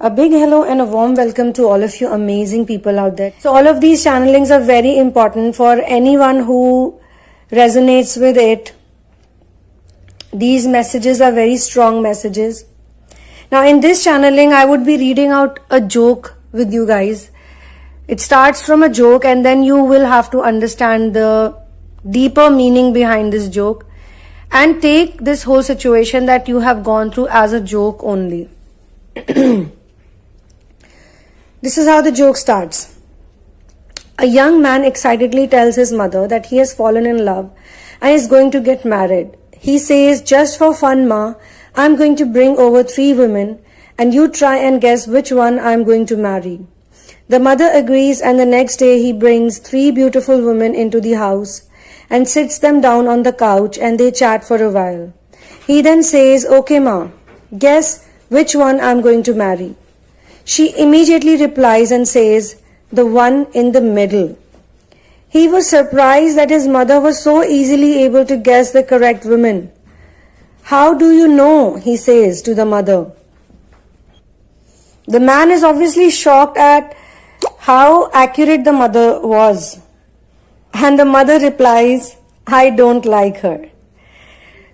A big hello and a warm welcome to all of you amazing people out there. So all of these channelings are very important for anyone who resonates with it. These messages are very strong messages. Now in this channeling, I would be reading out a joke with you guys. It starts from a joke and then you will have to understand the deeper meaning behind this joke and take this whole situation that you have gone through as a joke only. This is how the joke starts. A young man excitedly tells his mother that he has fallen in love and is going to get married. He says, "Just for fun, Ma, I'm going to bring over 3 women and you try and guess which one I'm going to marry." The mother agrees, and the next day he brings 3 beautiful women into the house and sits them down on the couch and they chat for a while. He then says, "Okay, Ma, guess which one I'm going to marry." She immediately replies and says, "The one in the middle." He was surprised that his mother was so easily able to guess the correct woman. "How do you know?" he says to the mother. The man is obviously shocked at how accurate the mother was. And the mother replies, "I don't like her."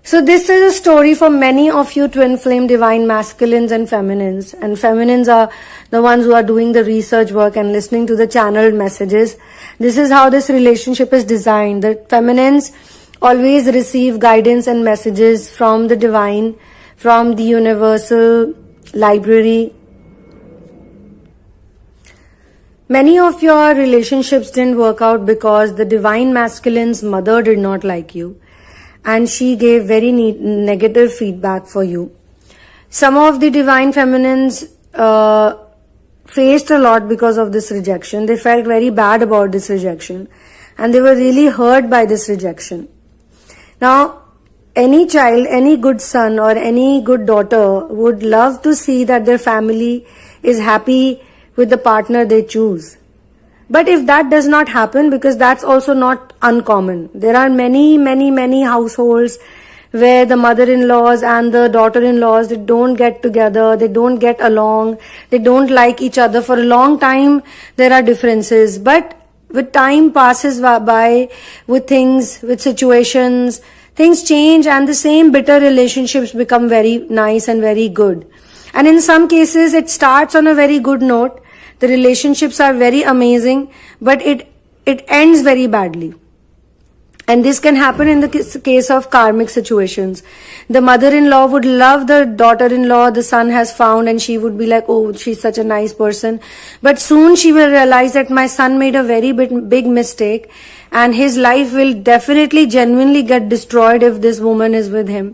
So this is a story for many of you twin flame divine masculines and feminines. And feminines are the ones who are doing the research work and listening to the channeled messages. This is how this relationship is designed. The feminines always receive guidance and messages from the divine, from the universal library. Many of your relationships didn't work out because the divine masculine's mother did not like you. And she gave very negative feedback for you. Some of the divine feminines faced a lot because of this rejection. They felt very bad about this rejection. And they were really hurt by this rejection. Now, any child, any good son or any good daughter would love to see that their family is happy with the partner they choose. But if that does not happen, because that's also not uncommon. There are many households where the mother-in-laws and the daughter-in-laws, they don't get together, they don't get along, they don't like each other. For a long time, there are differences. But with time passes by, with things, with situations, things change and the same bitter relationships become very nice and very good. And in some cases, it starts on a very good note. The relationships are very amazing, but it ends very badly. And this can happen in the case of karmic situations. The mother-in-law would love the daughter-in-law the son has found, and she would be like, "Oh, she's such a nice person." But soon she will realize that my son made a very big mistake and his life will definitely genuinely get destroyed if this woman is with him.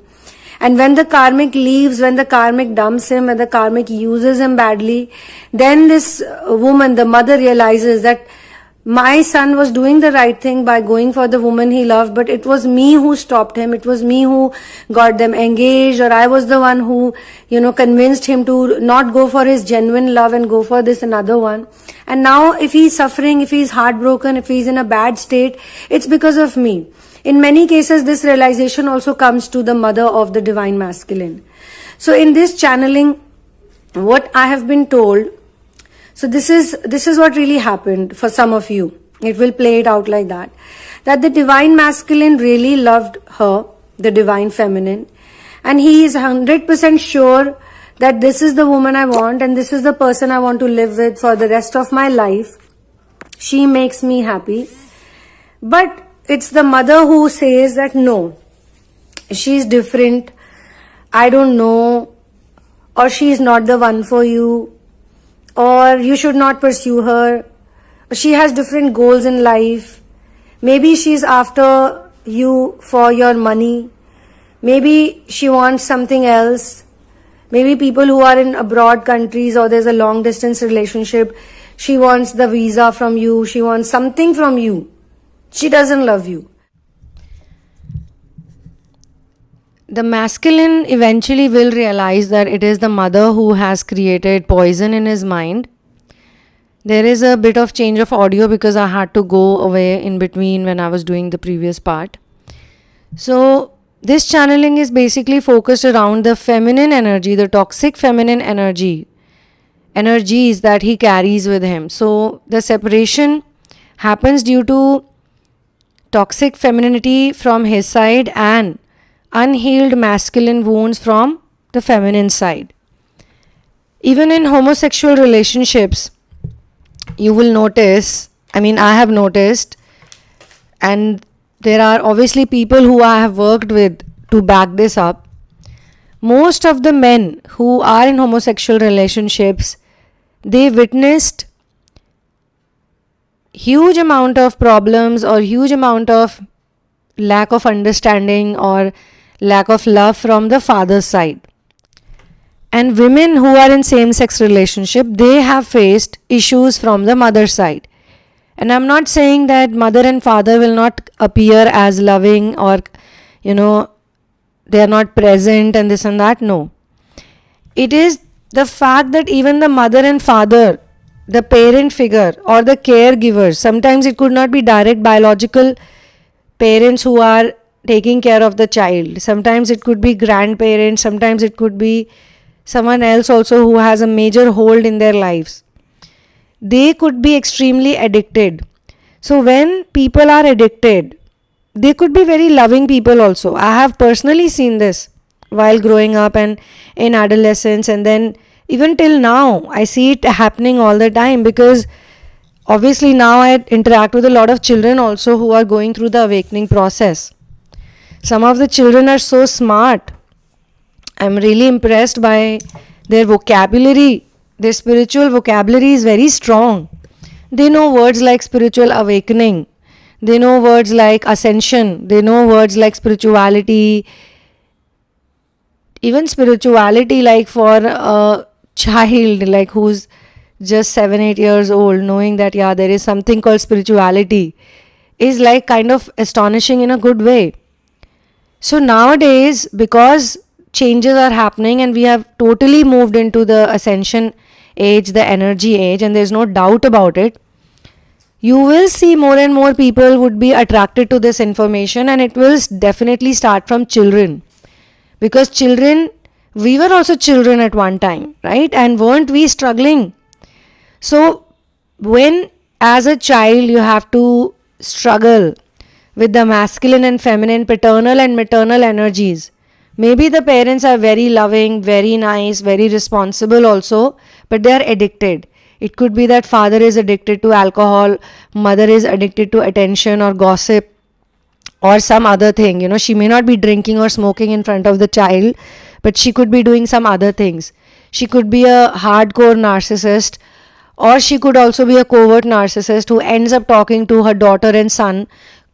And when the karmic leaves, when the karmic dumps him, when the karmic uses him badly, then this woman, the mother, realizes that my son was doing the right thing by going for the woman he loved, but it was me who stopped him. It was me who got them engaged, or I was the one who, convinced him to not go for his genuine love and go for this another one. And now if he's suffering, if he's heartbroken, if he's in a bad state, it's because of me. In many cases, this realization also comes to the mother of the divine masculine. So in this channeling, what I have been told, so this is what really happened for some of you. It will play it out like that. That the divine masculine really loved her, the divine feminine. And he is 100% sure that this is the woman I want and this is the person I want to live with for the rest of my life. She makes me happy. But it's the mother who says that no, she's different, I don't know, or she's not the one for you, or you should not pursue her, she has different goals in life, maybe she's after you for your money, maybe she wants something else, maybe people who are in abroad countries or there's a long distance relationship, she wants the visa from you, she wants something from you. She doesn't love you. The masculine eventually will realize that it is the mother who has created poison in his mind. There is a bit of change of audio because I had to go away in between when I was doing the previous part. So this channeling is basically focused around the feminine energy, the toxic feminine energy energies that he carries with him. So the separation happens due to toxic femininity from his side and unhealed masculine wounds from the feminine side. Even in homosexual relationships, you will notice, I have noticed, and there are obviously people who I have worked with to back this up. Most of the men who are in homosexual relationships, they witnessed huge amount of problems or huge amount of lack of understanding or lack of love from the father's side. And women who are in same-sex relationship, they have faced issues from the mother's side. And I'm not saying that mother and father will not appear as loving or, they are not present and this and that. No. It is the fact that even the mother and father, the parent figure or the caregivers, sometimes it could not be direct biological parents who are taking care of the child. Sometimes it could be grandparents, sometimes it could be someone else also who has a major hold in their lives. They could be extremely addicted. So when people are addicted, they could be very loving people also. I have personally seen this while growing up and in adolescence, and then even till now I see it happening all the time, because obviously now I interact with a lot of children also who are going through the awakening process. Some of the children are so smart. I'm really impressed by their vocabulary. Their spiritual vocabulary is very strong. They know words like spiritual awakening. They know words like ascension. They know words like spirituality. Even spirituality, like for a child like who's just 7-8 years old, knowing that there is something called spirituality, is like kind of astonishing in a good way. So nowadays, because changes are happening and we have totally moved into the ascension age, the energy age, and there's no doubt about it, you will see more and more people would be attracted to this information, and it will definitely start from children. Because children, we were also children at one time, right? And weren't we struggling? So when as a child you have to struggle with the masculine and feminine, paternal and maternal energies, maybe the parents are very loving, very nice, very responsible also, but they are addicted. It could be that father is addicted to alcohol, mother is addicted to attention or gossip or some other thing. She may not be drinking or smoking in front of the child, but she could be doing some other things. She could be a hardcore narcissist, or she could also be a covert narcissist who ends up talking to her daughter and son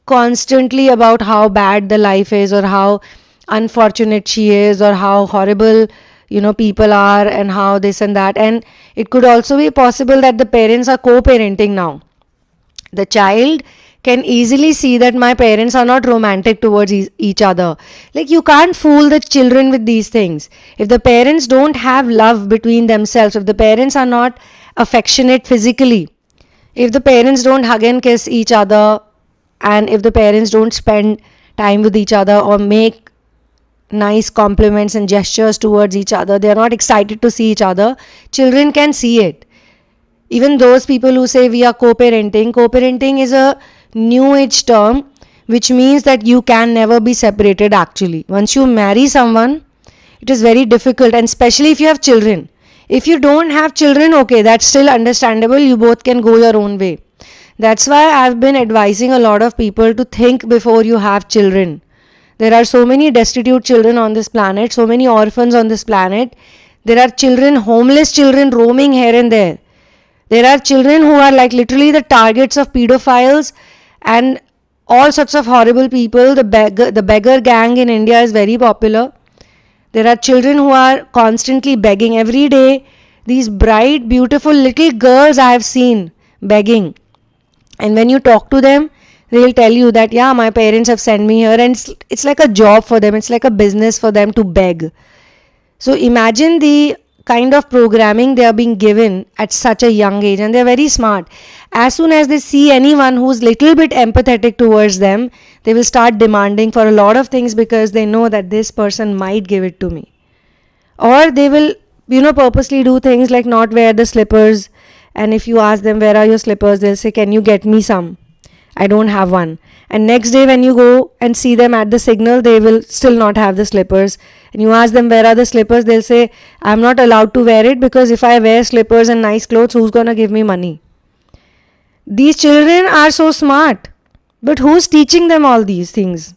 constantly about how bad the life is, or how unfortunate she is, or how horrible people are, and how this and that. And it could also be possible that the parents are co-parenting now. The child can easily see that my parents are not romantic towards each other. Like, you can't fool the children with these things. If the parents don't have love between themselves, if the parents are not affectionate physically, if the parents don't hug and kiss each other, and if the parents don't spend time with each other or make nice compliments and gestures towards each other, they are not excited to see each other, children can see it. Even those people who say we are co-parenting is a new age term, which means that you can never be separated actually. Once you marry someone, it is very difficult, and especially if you have children. If you don't have children, okay, that's still understandable, you both can go your own way. That's why I've been advising a lot of people to think before you have children. There are so many destitute children on this planet, so many orphans on this planet. There are children, homeless children roaming here and there. There are children who are like literally the targets of pedophiles and all sorts of horrible people. The beggar gang in India is very popular. There are children who are constantly begging every day. These bright, beautiful little girls I have seen begging. And when you talk to them, they'll tell you that, my parents have sent me here, and it's like a job for them. It's like a business for them to beg. So imagine the kind of programming they are being given at such a young age, and they're very smart. As soon as they see anyone who's little bit empathetic towards them, they will start demanding for a lot of things, because they know that this person might give it to me. Or they will purposely do things like not wear the slippers. And if you ask them, where are your slippers? They'll say, can you get me some? I don't have one. And next day when you go and see them at the signal, they will still not have the slippers. And you ask them, where are the slippers? They'll say, I'm not allowed to wear it because if I wear slippers and nice clothes, who's going to give me money? These children are so smart. But who's teaching them all these things?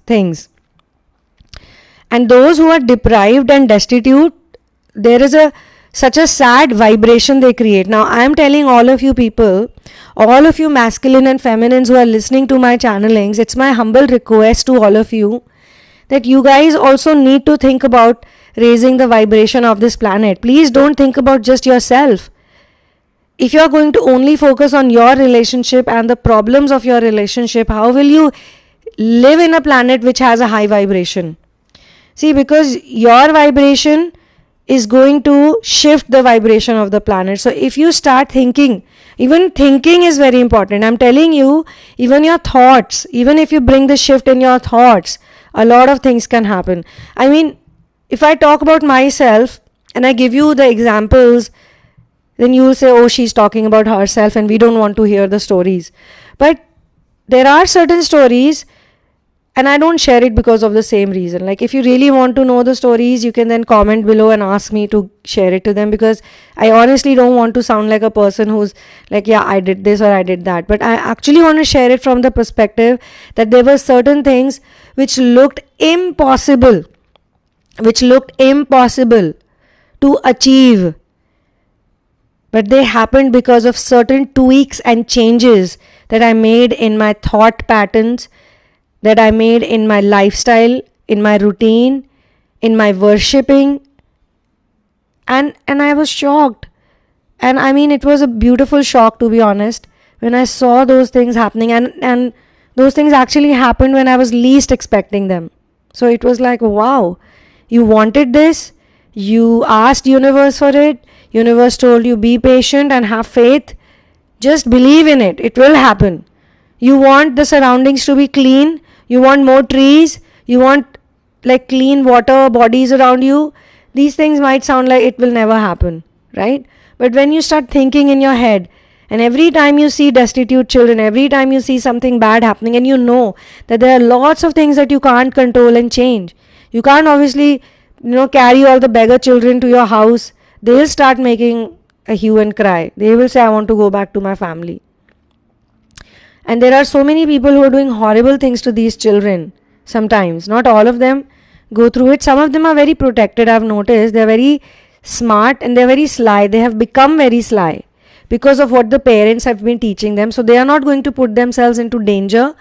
And those who are deprived and destitute, there is such a sad vibration they create. Now, I am telling all of you people, all of you masculine and feminines who are listening to my channelings, it's my humble request to all of you that you guys also need to think about raising the vibration of this planet. Please don't think about just yourself. If you're going to only focus on your relationship and the problems of your relationship, how will you live in a planet which has a high vibration? See, because your vibration is going to shift the vibration of the planet. So if you start thinking, even thinking is very important. I'm telling you, even your thoughts, even if you bring the shift in your thoughts, a lot of things can happen. I mean, if I talk about myself and I give you the examples, then you will say, oh, she's talking about herself and we don't want to hear the stories. But there are certain stories and I don't share it because of the same reason. Like if you really want to know the stories, you can then comment below and ask me to share it to them, because I honestly don't want to sound like a person who's like, yeah, I did this or I did that. But I actually want to share it from the perspective that there were certain things which looked impossible to achieve. But they happened because of certain tweaks and changes that I made in my thought patterns, that I made in my lifestyle, in my routine, in my worshipping. And I was shocked. And I mean, it was a beautiful shock, to be honest, when I saw those things happening. And those things actually happened when I was least expecting them. So it was like, wow, you wanted this, you asked universe for it, universe told you be patient and have faith, just believe in it, it will happen. You want the surroundings to be clean, you want more trees, you want like clean water bodies around you. These things might sound like it will never happen, right? But when you start thinking in your head, and every time you see destitute children, every time you see something bad happening, and you know that there are lots of things that you can't control and change. You can't obviously, carry all the beggar children to your house. They'll start making a hue and cry. They will say, I want to go back to my family. And there are so many people who are doing horrible things to these children. Sometimes, not all of them go through it. Some of them are very protected, I've noticed. They're very smart and they're very sly. They have become very sly because of what the parents have been teaching them. So they are not going to put themselves into danger.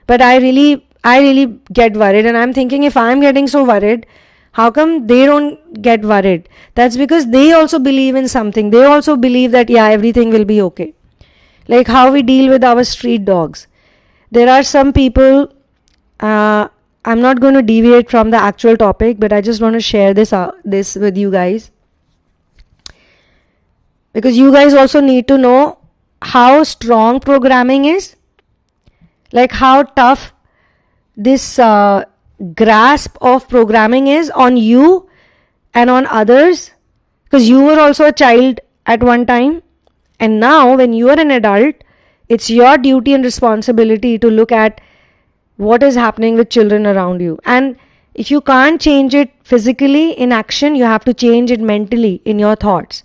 But I really get worried, and I'm thinking, if I'm getting so worried, how come they don't get worried? That's because they also believe in something. They also believe that, yeah, everything will be okay. Like how we deal with our street dogs. There are some people, I'm not going to deviate from the actual topic, but I just want to share this with you guys. Because you guys also need to know how strong programming is. Like how tough this grasp of programming is on you and on others. Because you were also a child at one time. And now when you are an adult, it's your duty and responsibility to look at what is happening with children around you. And if you can't change it physically in action, you have to change it mentally in your thoughts.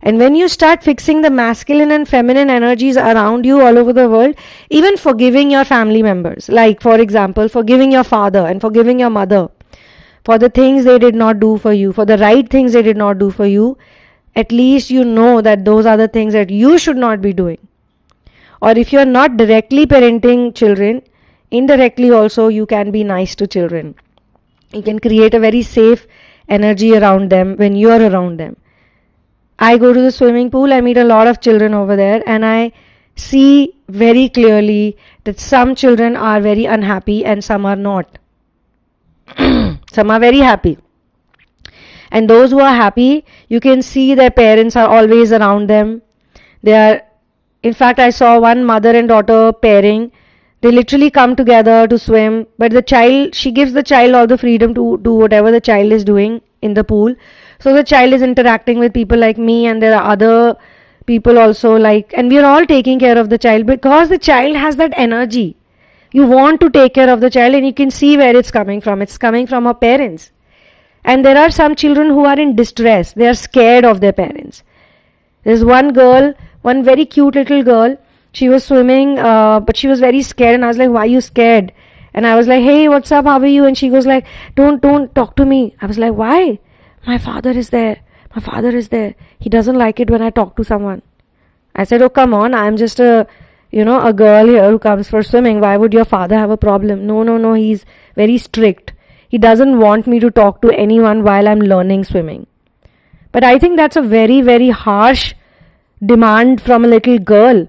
And when you start fixing the masculine and feminine energies around you all over the world, even forgiving your family members, like for example, forgiving your father and forgiving your mother for the things they did not do for you, for the right things they did not do for you, at least you know that those are the things that you should not be doing. Or if you are not directly parenting children, indirectly also you can be nice to children. You can create a very safe energy around them when you are around them. I go to the swimming pool, I meet a lot of children over there, and I see very clearly that some children are very unhappy and some are not. Some are very happy. And those who are happy, you can see their parents are always around them. In fact, I saw one mother and daughter pairing. They literally come together to swim, but she gives the child all the freedom to do whatever the child is doing in the pool. So the child is interacting with people like me, and there are other people also, like, and we are all taking care of the child because the child has that energy. You want to take care of the child, and you can see where it's coming from. It's coming from our parents. And there are some children who are in distress. They are scared of their parents. There's one girl, one very cute little girl. She was swimming, but she was very scared. And I was like, why are you scared? And I was like, hey, what's up? How are you? And she goes like, don't talk to me. I was like, why? My father is there. My father is there. He doesn't like it when I talk to someone. I said, oh, come on. I'm just a girl here who comes for swimming. Why would your father have a problem? No. He's very strict. He doesn't want me to talk to anyone while I'm learning swimming. But I think that's a very, very harsh demand from a little girl.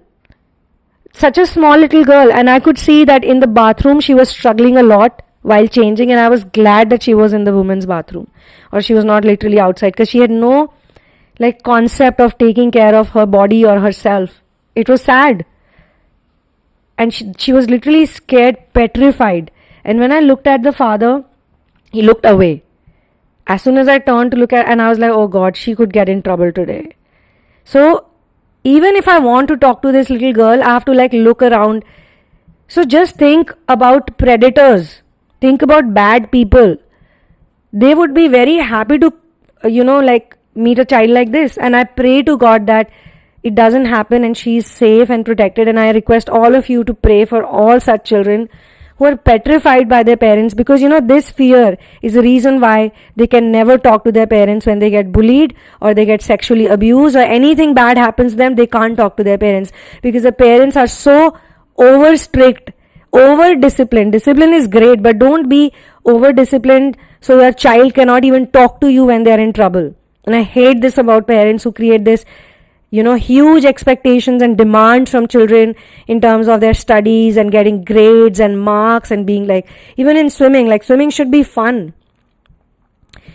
Such a small little girl. And I could see that in the bathroom she was struggling a lot while changing, and I was glad that she was in the women's bathroom, or she was not literally outside, because she had no concept of taking care of her body or herself. It was sad. And she was literally scared, petrified. And when I looked at the father, he looked away. As soon as I turned to look at, and I was like, oh God, she could get in trouble today. So even if I want to talk to this little girl, I have to look around. So just think about predators. Think about bad people. They would be very happy to, meet a child like this. And I pray to God that it doesn't happen and she is safe and protected. And I request all of you to pray for all such children who are petrified by their parents, because this fear is the reason why they can never talk to their parents when they get bullied or they get sexually abused or anything bad happens to them. They can't talk to their parents because the parents are so over strict, over disciplined. Discipline is great, but don't be over disciplined so your child cannot even talk to you when they are in trouble. And I hate this about parents who create this huge expectations and demands from children in terms of their studies and getting grades and marks and being even in swimming, swimming should be fun.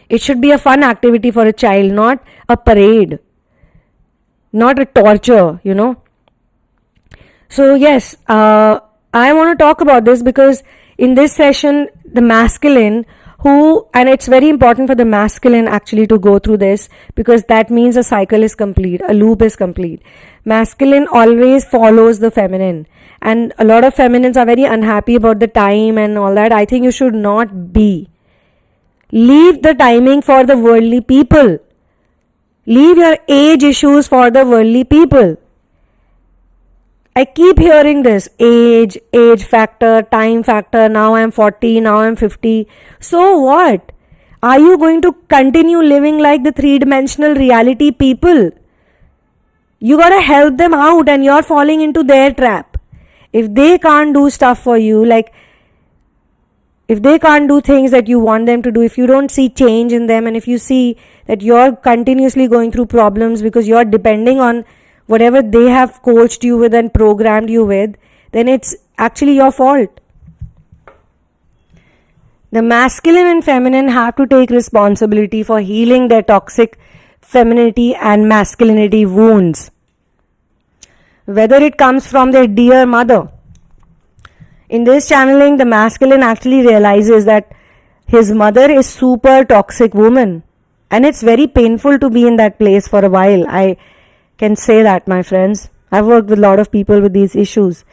It should be a fun activity for a child, not a parade, not a torture, So yes, I want to talk about this because in this session, the masculine and it's very important for the masculine actually to go through this, because that means a cycle is complete, a loop is complete. Masculine always follows the feminine, and a lot of feminines are very unhappy about the time and all that. I think you should not be. Leave the timing for the worldly people. Leave your age issues for the worldly people. I keep hearing this, age factor, time factor, now I'm 40, now I'm 50. So what? Are you going to continue living like the three-dimensional reality people? You gotta help them out and you're falling into their trap. If they can't do stuff for you, if they can't do things that you want them to do, if you don't see change in them, and if you see that you're continuously going through problems because you're depending on whatever they have coached you with and programmed you with, then it's actually your fault. The masculine and feminine have to take responsibility for healing their toxic femininity and masculinity wounds. Whether it comes from their dear mother. In this channeling, the masculine actually realizes that his mother is super toxic woman. And it's very painful to be in that place for a while. I can say that, my friends. I've worked with a lot of people with these issues.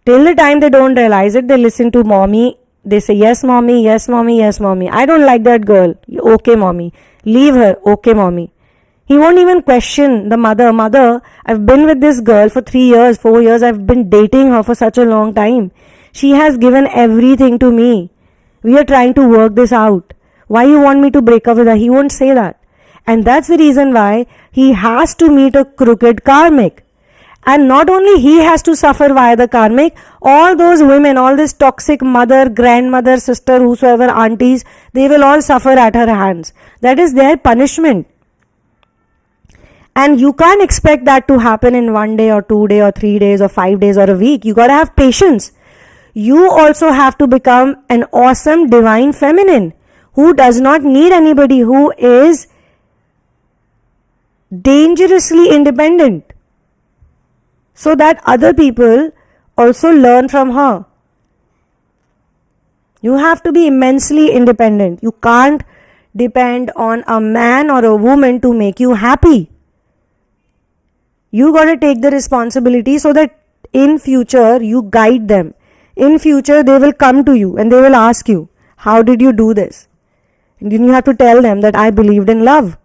Till the time they don't realize it, they listen to mommy. They say, yes, mommy, yes, mommy, yes, mommy. I don't like that girl. Okay, mommy. Leave her. Okay, mommy. He won't even question the mother. Mother, I've been with this girl for 3 years, 4 years. I've been dating her for such a long time. She has given everything to me. We are trying to work this out. Why you want me to break up with her? He won't say that. And that's the reason why he has to meet a crooked karmic. And not only he has to suffer via the karmic, all those women, all this toxic mother, grandmother, sister, whosoever, aunties, they will all suffer at her hands. That is their punishment. And you can't expect that to happen in 1 day or 2 days or 3 days or 5 days or a week. You gotta have patience. You also have to become an awesome divine feminine who does not need anybody, who is dangerously independent, so that other people also learn from her. You have to be immensely independent. You can't depend on a man or a woman to make you happy. You got to take the responsibility so that in future you guide them. In future they will come to you and they will ask you, how did you do this? And then you have to tell them that I believed in love.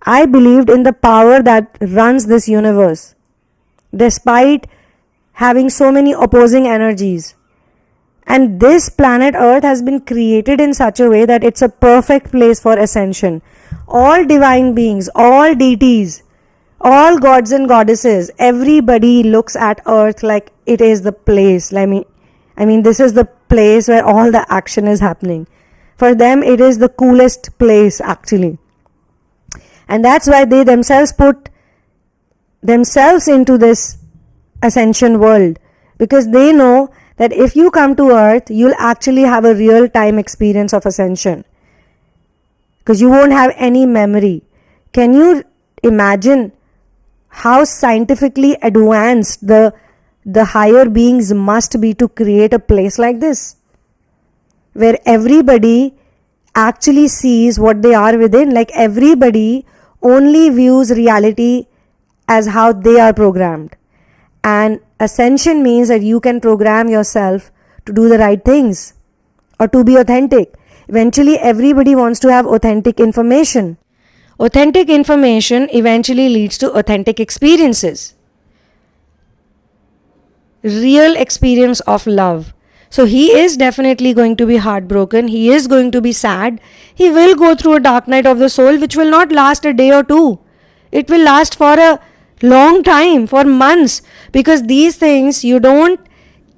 I believed in the power that runs this universe, despite having so many opposing energies. And this planet Earth has been created in such a way that it's a perfect place for ascension. All divine beings, all deities, all gods and goddesses, everybody looks at Earth like it is the place. I mean, this is the place where all the action is happening. For them, it is the coolest place actually. And that's why they themselves put themselves into this ascension world, because they know that if you come to Earth, you'll actually have a real time experience of ascension, because you won't have any memory. Can you imagine how scientifically advanced the higher beings must be to create a place like this, where everybody actually sees what they are within? Like, everybody only views reality as how they are programmed. And ascension means that you can program yourself to do the right things or to be authentic. Eventually, everybody wants to have authentic information. Authentic information eventually leads to authentic experiences. Real experience of love. So he is definitely going to be heartbroken. He is going to be sad. He will go through a dark night of the soul, which will not last a day or two. It will last for a long time, for months, because these things, you don't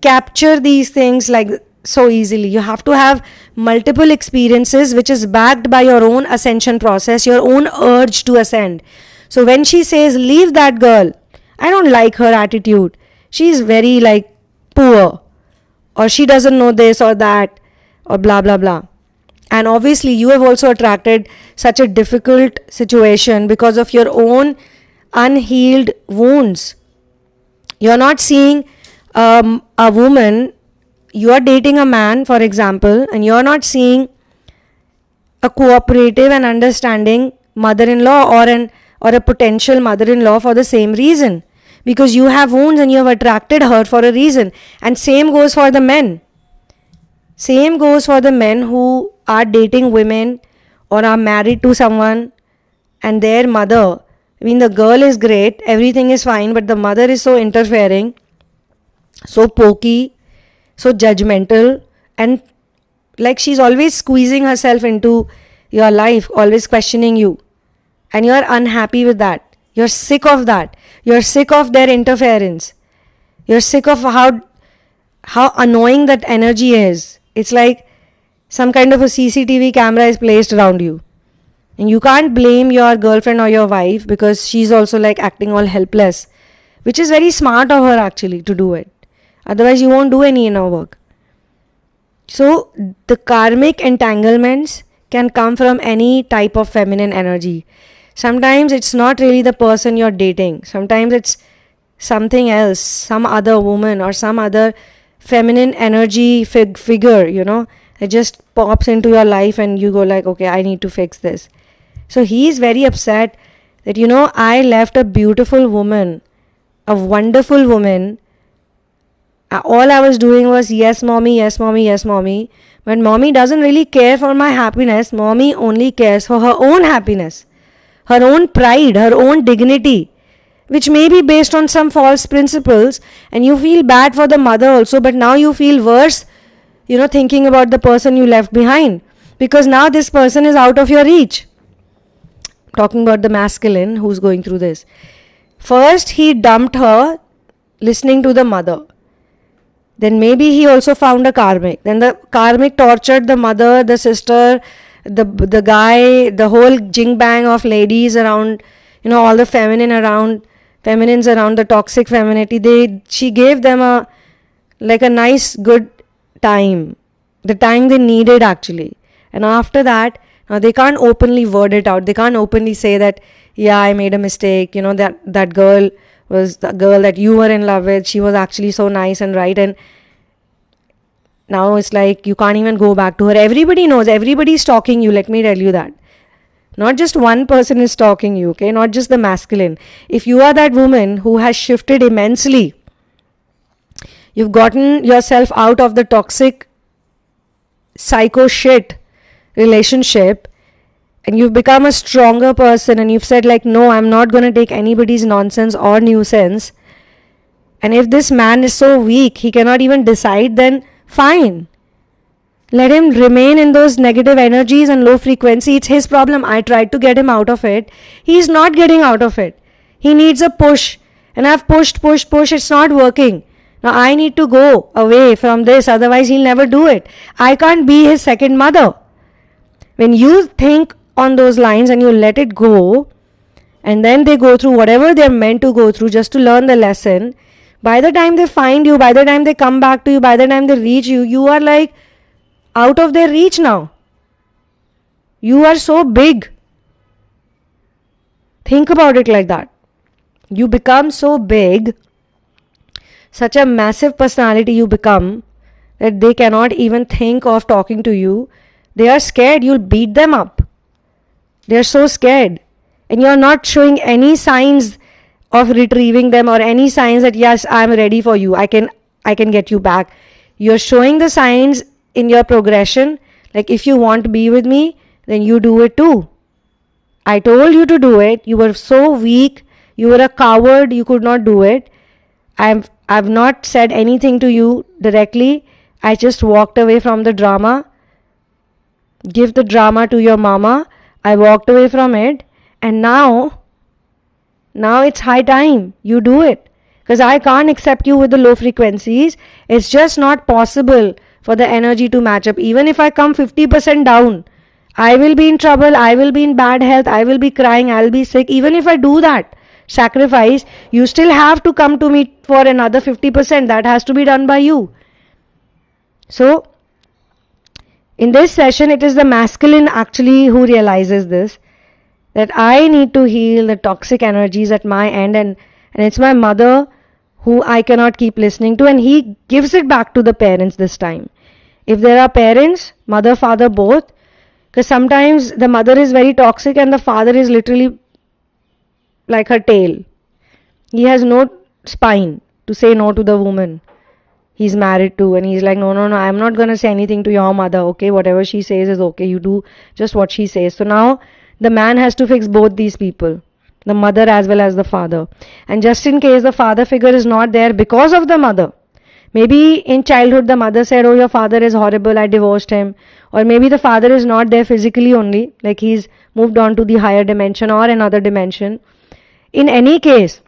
capture these things like so easily. You have to have multiple experiences, which is backed by your own ascension process, your own urge to ascend. So when she says, leave that girl, I don't like her attitude, she's very like poor, or she doesn't know this or that, or blah blah blah. And obviously you have also attracted such a difficult situation because of your own unhealed wounds. You're not seeing a woman, you are dating a man, for example, and you're not seeing a cooperative and understanding mother-in-law or a potential mother-in-law for the same reason, because you have wounds and you have attracted her for a reason. And same goes for the men. Same goes for the men who are dating women or are married to someone and their mother. I mean, the girl is great, everything is fine, but the mother is so interfering, so pokey, so judgmental, and like she's always squeezing herself into your life, always questioning you. And you're unhappy with that. You're sick of that. You're sick of their interference. You're sick of how annoying that energy is. It's like some kind of a CCTV camera is placed around you. And you can't blame your girlfriend or your wife, because she's also like acting all helpless, which is very smart of her actually to do it. Otherwise you won't do any inner work. So the karmic entanglements can come from any type of feminine energy. Sometimes it's not really the person you're dating. Sometimes it's something else, some other woman or some other feminine energy figure, it just pops into your life and you go like, okay, I need to fix this. So he is very upset that, I left a beautiful woman, a wonderful woman. All I was doing was, yes, mommy, yes, mommy, yes, mommy. But mommy doesn't really care for my happiness. Mommy only cares for her own happiness, her own pride, her own dignity, which may be based on some false principles. And you feel bad for the mother also, but now you feel worse, thinking about the person you left behind, because now this person is out of your reach. Talking about the masculine who's going through this. First, he dumped her listening to the mother. Then maybe he also found a karmic. Then the karmic tortured the mother, the sister, the guy, the whole jing bang of ladies around, all the feminines around the toxic femininity. She gave them a nice good time, the time they needed actually. And after that, now they can't openly word it out. They can't openly say that, yeah, I made a mistake. That girl was the girl that you were in love with. She was actually so nice and right. And Now it's like you can't even go back to her. Everybody knows, everybody's stalking you, let me tell you that. Not just one person is stalking you, okay? Not just the masculine. If you are that woman who has shifted immensely, you've gotten yourself out of the toxic psycho shit relationship, and you've become a stronger person, and you've said like, no, I'm not going to take anybody's nonsense or nuisance. And if this man is so weak, he cannot even decide, then fine. Let him remain in those negative energies and low frequency. It's his problem. I tried to get him out of it. He's not getting out of it. He needs a push. And I've pushed. It's not working. Now I need to go away from this. Otherwise he'll never do it. I can't be his second mother. When you think on those lines and you let it go, and then they go through whatever they're meant to go through just to learn the lesson, by the time they find you, by the time they come back to you, by the time they reach you, you are like out of their reach now. You are so big. Think about it like that. You become so big, such a massive personality you become, that they cannot even think of talking to you. They are scared you'll beat them up. They are so scared. And you're not showing any signs of retrieving them or any signs that yes, I'm ready for you. I can get you back. You're showing the signs in your progression, like if you want to be with me, then you do it too. I told you to do it. You were so weak. You were a coward. You could not do it. I've not said anything to you directly. I just walked away from the drama. Give the drama to your mama. I walked away from it. And now it's high time you do it. Because I can't accept you with the low frequencies. It's just not possible for the energy to match up. Even if I come 50% down, I will be in trouble, I will be in bad health, I will be crying, I will be sick. Even if I do that sacrifice, you still have to come to me for another 50%. That has to be done by you. So, in this session, it is the masculine actually who realizes this, that I need to heal the toxic energies at my end, and it's my mother who I cannot keep listening to, and he gives it back to the parents this time. If there are parents, mother, father, both, because sometimes the mother is very toxic and the father is literally like her tail. He has no spine to say no to the woman he's married to, and he's like, no, I'm not going to say anything to your mother, okay? Whatever she says is okay. You do just what she says. So now the man has to fix both these people, the mother as well as the father. And just in case the father figure is not there because of the mother, maybe in childhood the mother said, oh, your father is horrible, I divorced him. Or maybe the father is not there physically only, like he's moved on to the higher dimension or another dimension. In any case,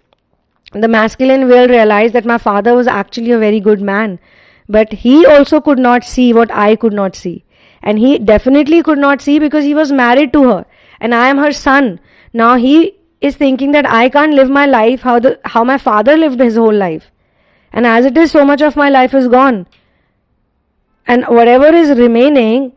the masculine will realize that my father was actually a very good man, but he also could not see what I could not see. And he definitely could not see because he was married to her and I am her son. Now he is thinking that I can't live my life how my father lived his whole life. And as it is, so much of my life is gone. And whatever is remaining,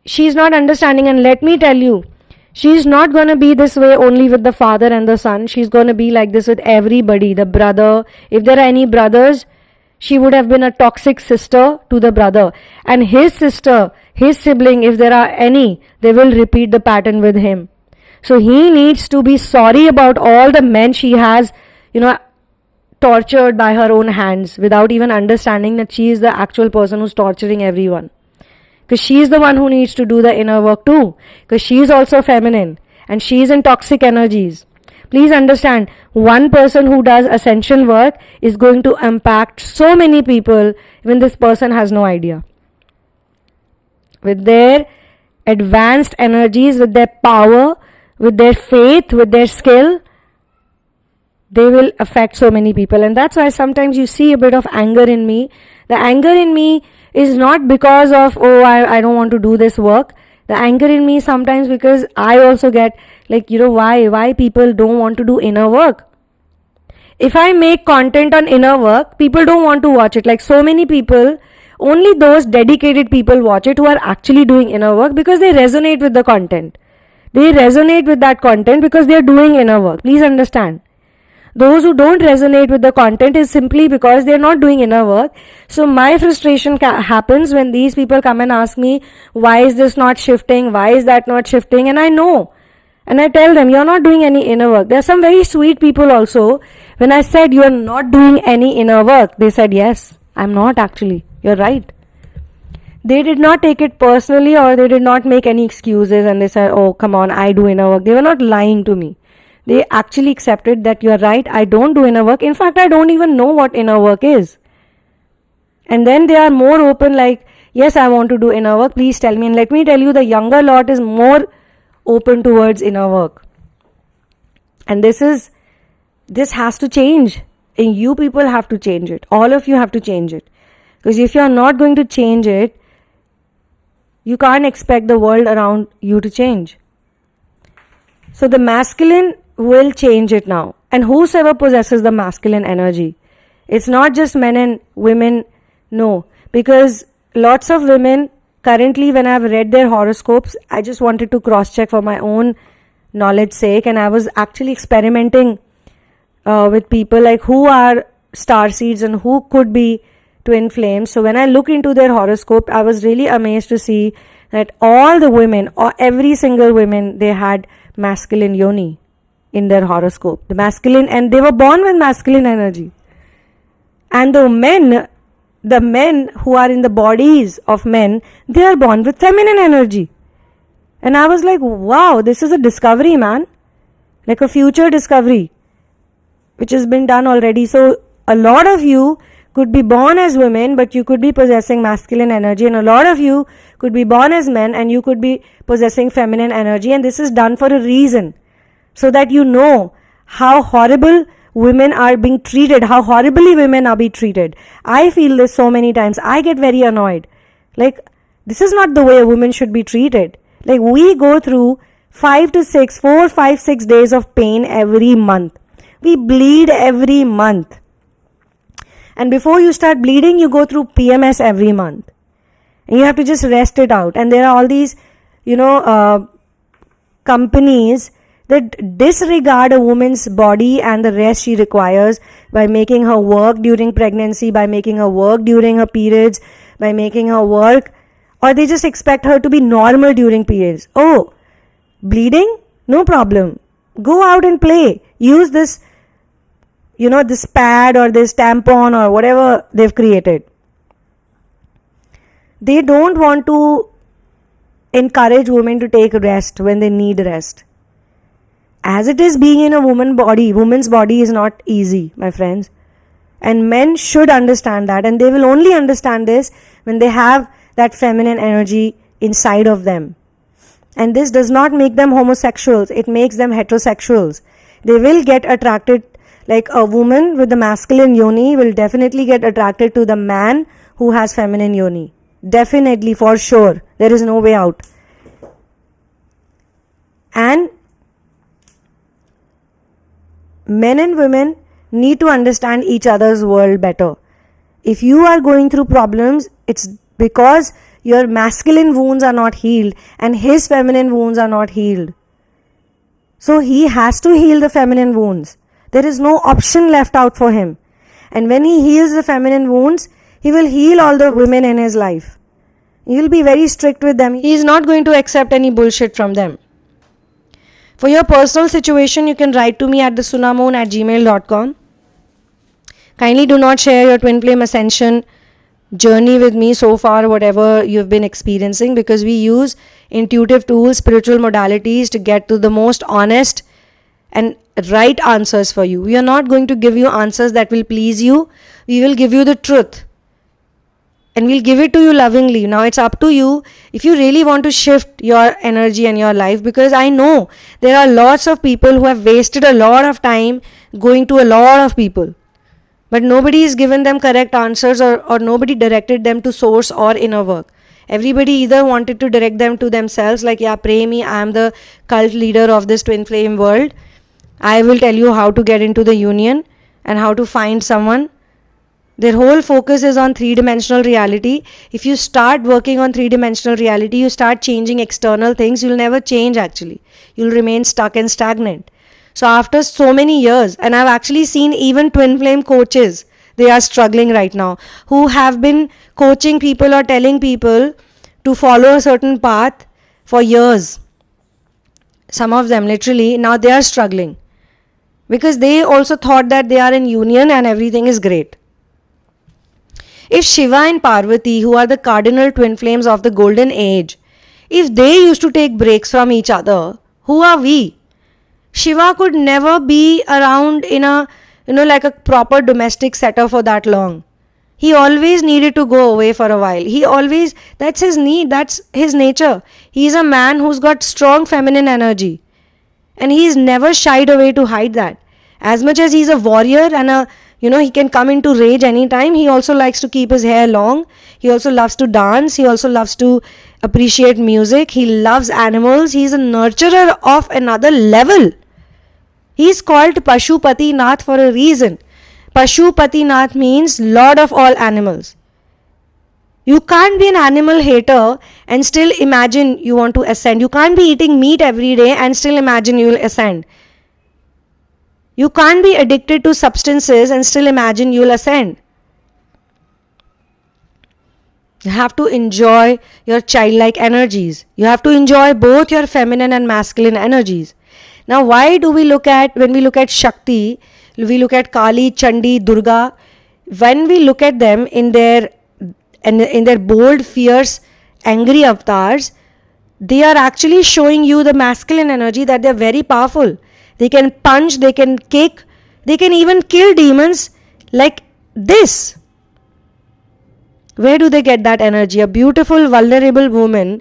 she's not understanding. And let me tell you, she's not going to be this way only with the father and the son. She's going to be like this with everybody. The brother, if there are any brothers, she would have been a toxic sister to the brother. And his sister, his sibling, if there are any, they will repeat the pattern with him. So he needs to be sorry about all the men she has, tortured by her own hands without even understanding that she is the actual person who's torturing everyone. Because she is the one who needs to do the inner work too. Because she is also feminine and she is in toxic energies. Please understand, one person who does ascension work is going to impact so many people when this person has no idea. With their advanced energies, with their power, with their faith, with their skill, they will affect so many people. And that's why sometimes you see a bit of anger in me. The anger in me is not because of, I don't want to do this work. The anger in me sometimes because I also get like, why people don't want to do inner work. If I make content on inner work, people don't want to watch it. Like so many people, only those dedicated people watch it who are actually doing inner work because they resonate with the content. They resonate with that content because they are doing inner work. Please understand. Those who don't resonate with the content is simply because they're not doing inner work. So my frustration happens when these people come and ask me, why is this not shifting? Why is that not shifting? And I know. And I tell them, you're not doing any inner work. There are some very sweet people also. When I said, you're not doing any inner work, they said, yes, I'm not actually. You're right. They did not take it personally, or they did not make any excuses and they said, oh, come on, I do inner work. They were not lying to me. They actually accepted that you're right, I don't do inner work. In fact, I don't even know what inner work is. And then they are more open, like, yes, I want to do inner work, please tell me. And let me tell you, the younger lot is more open towards inner work. And this has to change. And you people have to change it. All of you have to change it. Because if you're not going to change it, you can't expect the world around you to change. So the masculine will change it now. And whosoever possesses the masculine energy, it's not just men and women, no. Because lots of women, currently when I've read their horoscopes, I just wanted to cross-check for my own knowledge sake, and I was actually experimenting with people like who are star seeds and who could be twin flames. So when I look into their horoscope, I was really amazed to see that all the women, or every single woman, they had masculine yoni in their horoscope. The masculine, and they were born with masculine energy. And the men who are in the bodies of men, they are born with feminine energy. And I was like, wow, this is a discovery, man. Like a future discovery, which has been done already. So a lot of you could be born as women, but you could be possessing masculine energy, and a lot of you could be born as men and you could be possessing feminine energy. And this is done for a reason, so that you know how horrible women are being treated, how horribly women are being treated. I feel this so many times. I get very annoyed. Like, this is not the way a woman should be treated. Like, we go through 4, 5, 6 days of pain every month. We bleed every month. And before you start bleeding, you go through PMS every month. And you have to just rest it out. And there are all these, companies that disregard a woman's body and the rest she requires by making her work during pregnancy, by making her work during her periods, by making her work, or they just expect her to be normal during periods. Oh, bleeding? No problem. Go out and play. Use this, this pad or this tampon or whatever they've created. They don't want to encourage women to take rest when they need rest. As it is, being in a woman's body is not easy, my friends. And men should understand that, and they will only understand this when they have that feminine energy inside of them. And this does not make them homosexuals, it makes them heterosexuals. They will get attracted, like a woman with the masculine yoni will definitely get attracted to the man who has feminine yoni. Definitely, for sure. There is no way out. And men and women need to understand each other's world better. If you are going through problems, it's because your masculine wounds are not healed and his feminine wounds are not healed. So he has to heal the feminine wounds. There is no option left out for him. And when he heals the feminine wounds, he will heal all the women in his life. He will be very strict with them. He is not going to accept any bullshit from them. For your personal situation, you can write to me at thesunamoon@gmail.com. Kindly do not share your twin flame ascension journey with me so far, whatever you've been experiencing, because we use intuitive tools, spiritual modalities to get to the most honest and right answers for you. We are not going to give you answers that will please you. We will give you the truth. And we'll give it to you lovingly. Now it's up to you if you really want to shift your energy and your life, because I know there are lots of people who have wasted a lot of time going to a lot of people. But nobody has given them correct answers or nobody directed them to source or inner work. Everybody either wanted to direct them to themselves, like, yeah, pray me, I am the cult leader of this twin flame world. I will tell you how to get into the union and how to find someone. Their whole focus is on three-dimensional reality. If you start working on three-dimensional reality, you start changing external things, you'll never change actually. You'll remain stuck and stagnant. So after so many years, and I've actually seen even Twinflame coaches, they are struggling right now, who have been coaching people or telling people to follow a certain path for years. Some of them literally, now they are struggling because they also thought that they are in union and everything is great. If Shiva and Parvati, who are the cardinal twin flames of the golden age, if they used to take breaks from each other, who are we? Shiva could never be around in a, like a proper domestic setup for that long. He always needed to go away for a while. That's his need, that's his nature. He's a man who's got strong feminine energy. And he's never shied away to hide that. As much as he's a warrior and he can come into rage anytime, he also likes to keep his hair long. He also loves to dance. He also loves to appreciate music. He loves animals. He's a nurturer of another level. He's called Pashupatinath for a reason. Pashupatinath means Lord of all animals. You can't be an animal hater and still imagine you want to ascend. You can't be eating meat every day and still imagine you will ascend. You can't be addicted to substances and still imagine you will ascend. You have to enjoy your childlike energies. You have to enjoy both your feminine and masculine energies. Now, why do when we look at Shakti, we look at Kali, Chandi, Durga, when we look at them in their bold, fierce, angry avatars, they are actually showing you the masculine energy, that they are very powerful. They can punch, they can kick, they can even kill demons like this. Where do they get that energy? A beautiful, vulnerable woman,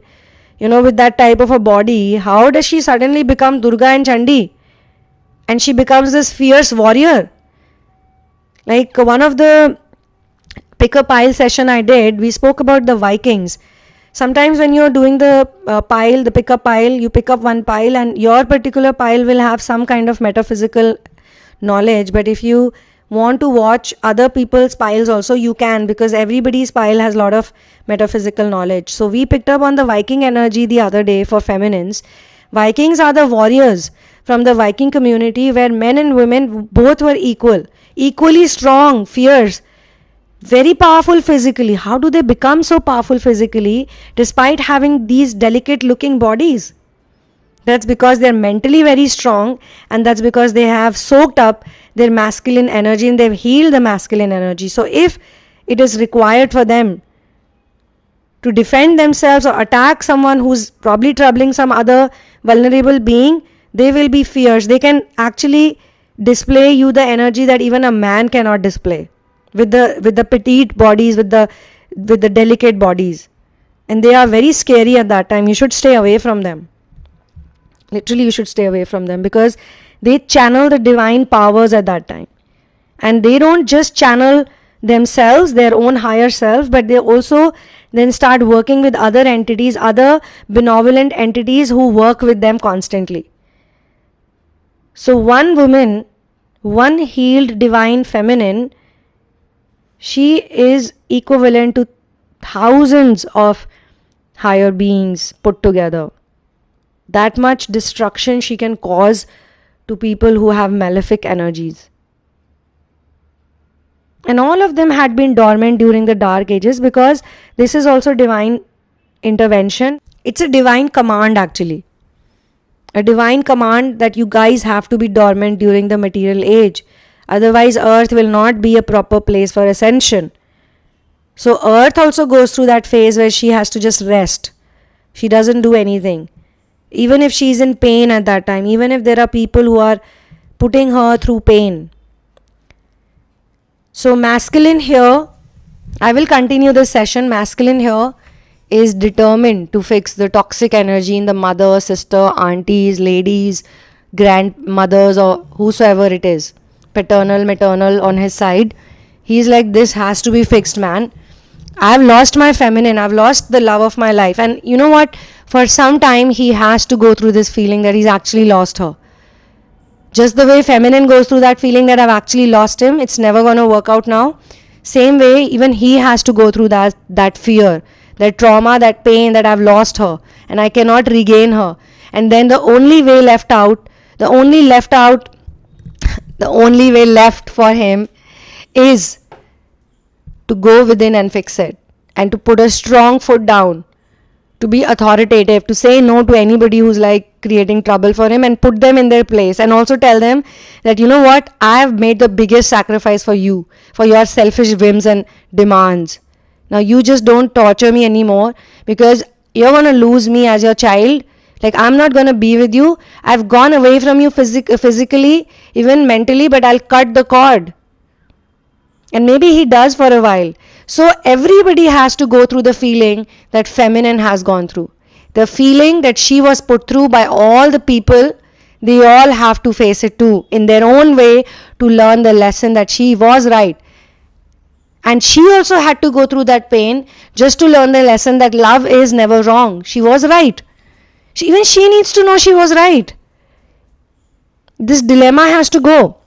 with that type of a body, how does she suddenly become Durga and Chandi? And she becomes this fierce warrior. Like one of the pick a pile session I did, we spoke about the Vikings. Sometimes when you're doing the pile, the pick up pile, you pick up one pile and your particular pile will have some kind of metaphysical knowledge. But if you want to watch other people's piles also, you can, because everybody's pile has a lot of metaphysical knowledge. So we picked up on the Viking energy the other day for feminines. Vikings are the warriors from the Viking community, where men and women both were equally strong, fierce, very powerful physically. How do they become so powerful physically despite having these delicate looking bodies? That's because they're mentally very strong, and that's because they have soaked up their masculine energy and they've healed the masculine energy. So if it is required for them to defend themselves or attack someone who's probably troubling some other vulnerable being, they will be fierce. They can actually display you the energy that even a man cannot display, with the petite bodies, with the delicate bodies. And they are very scary at that time. You should stay away from them. Literally, you should stay away from them, because they channel the divine powers at that time. And they don't just channel themselves, their own higher self, but they also then start working with other entities, other benevolent entities who work with them constantly. So one woman, one healed divine feminine, she is equivalent to thousands of higher beings put together. That much destruction she can cause to people who have malefic energies. And all of them had been dormant during the dark ages, because this is also divine intervention. It's a divine command actually. A divine command that you guys have to be dormant during the material age. Otherwise, earth will not be a proper place for ascension. So earth also goes through that phase where she has to just rest. She doesn't do anything. Even if she's in pain at that time, even if there are people who are putting her through pain. So masculine here, I will continue this session. Masculine here is determined to fix the toxic energy in the mother, sister, aunties, ladies, grandmothers, or whosoever it is. Paternal, maternal on his side. He's like, this has to be fixed, man. I've lost my feminine. I've lost the love of my life. And you know what? For some time, he has to go through this feeling that he's actually lost her. Just the way feminine goes through that feeling that I've actually lost him, it's never going to work out now. Same way, even he has to go through that fear, that trauma, that pain, that I've lost her and I cannot regain her. And then the only way left out The only way left for him is to go within and fix it, and to put a strong foot down, to be authoritative, to say no to anybody who's like creating trouble for him, and put them in their place, and also tell them that, you know what, I have made the biggest sacrifice for you, for your selfish whims and demands. Now you just don't torture me anymore, because you're going to lose me as your child. Like, I'm not going to be with you. I've gone away from you physically, even mentally, but I'll cut the cord. And maybe he does for a while. So everybody has to go through the feeling that feminine has gone through. The feeling that she was put through by all the people, they all have to face it too, in their own way, to learn the lesson that she was right. And she also had to go through that pain just to learn the lesson that love is never wrong. She was right. Even she needs to know she was right. This dilemma has to go.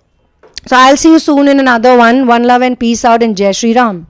So I'll see you soon in another one. One love and peace out, and Jai Shri Ram.